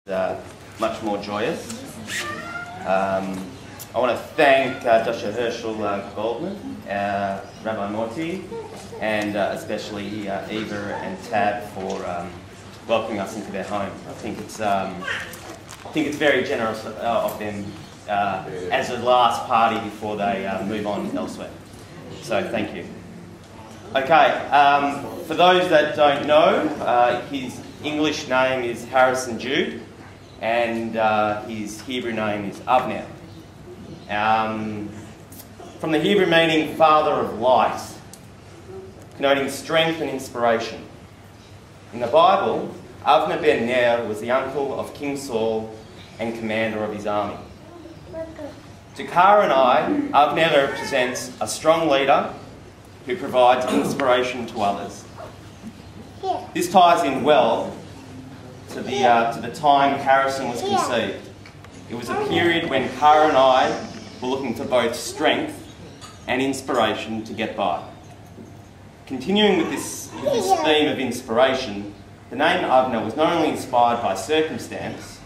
much more joyous. I want to thank Dr. Herschel Goldman, Rabbi Morty, and especially Eva and Tab for welcoming us into their home. I think it's very generous of them as a last party before they move on elsewhere. So thank you. Okay, for those that don't know, his English name is Harrison Jude, and his Hebrew name is Avner. From the Hebrew meaning father of light, connoting strength and inspiration. In the Bible, Avner ben Ner was the uncle of King Saul and commander of his army. To Kara and I, Avner represents a strong leader who provides inspiration to others. This ties in well to the time Harrison was conceived. It was a period when Kara and I were looking for both strength and inspiration to get by. Continuing with this theme of inspiration, the name Avner was not only inspired by circumstance,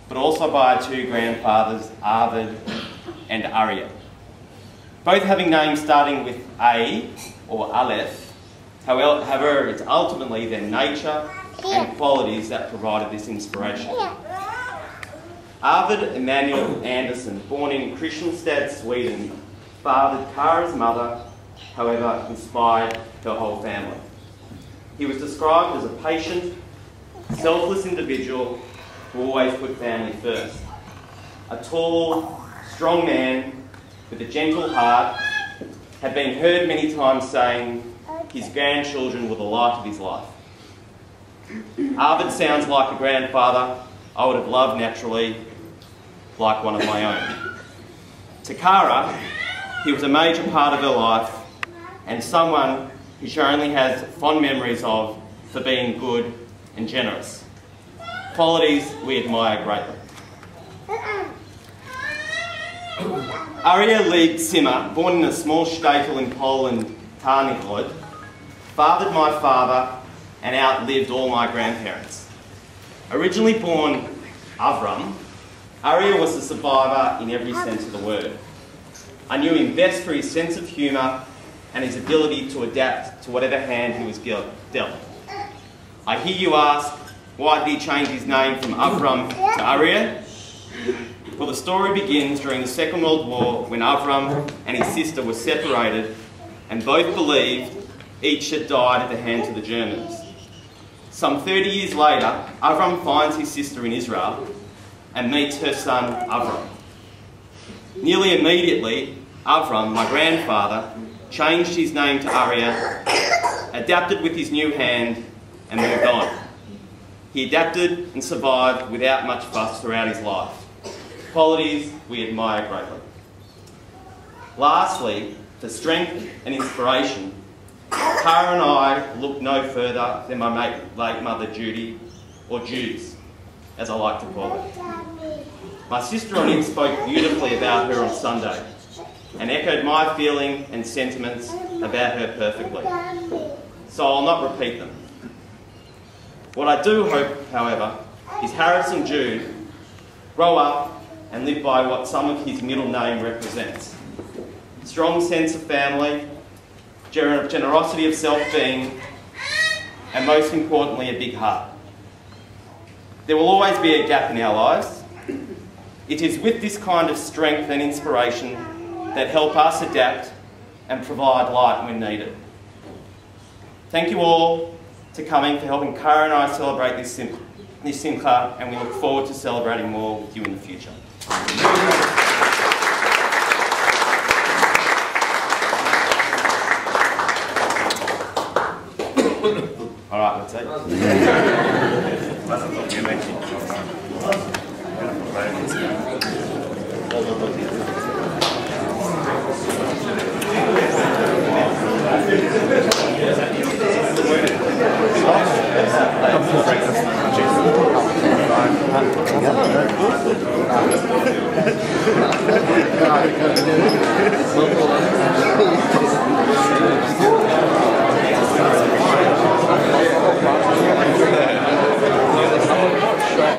but also by our two grandfathers, Arvid and Arya. Both having names starting with A or Aleph, however, it's ultimately their nature and qualities that provided this inspiration. Arvid Emanuel Andersson, born in Kristianstad, Sweden, fathered Kara's mother, however, inspired her whole family. He was described as a patient, selfless individual who always put family first. A tall, strong man with a gentle heart, had been heard many times saying his grandchildren were the light of his life. Arvid sounds like a grandfather I would have loved naturally, like one of my own. To Kara, he was a major part of her life and someone who she only has fond memories of for being good and generous. Qualities we admire greatly. Arya Lee Zimmer, born in a small shtetl in Poland, Tarnigród, fathered my father and outlived all my grandparents. Originally born Avram, Arya was a survivor in every sense of the word. I knew him best for his sense of humour and his ability to adapt to whatever hand he was dealt. I hear you ask, why did he change his name from Avram to Arya? Well, the story begins during the Second World War when Avram and his sister were separated and both believed each had died at the hands of the Germans. Some 30 years later, Avram finds his sister in Israel and meets her son Avram. Nearly immediately, Avram, my grandfather, changed his name to Arya, adapted with his new hand and moved on. He adapted and survived without much fuss throughout his life. Qualities we admire greatly. Lastly, for strength and inspiration, Kara and I look no further than my late mother Judy, or Judes, as I like to call her. My sister-in-law spoke beautifully about her on Sunday and echoed my feeling and sentiments about her perfectly, so I'll not repeat them. What I do hope, however, is Harrison Jude grow up and live by what some of his middle name represents. Strong sense of family, generosity of self-being, and most importantly, a big heart. There will always be a gap in our lives. It is with this kind of strength and inspiration that help us adapt and provide light when needed. Thank you all for coming, for helping Kara and I celebrate this Simcha, and we look forward to celebrating more with you in the future. All right, let's take it.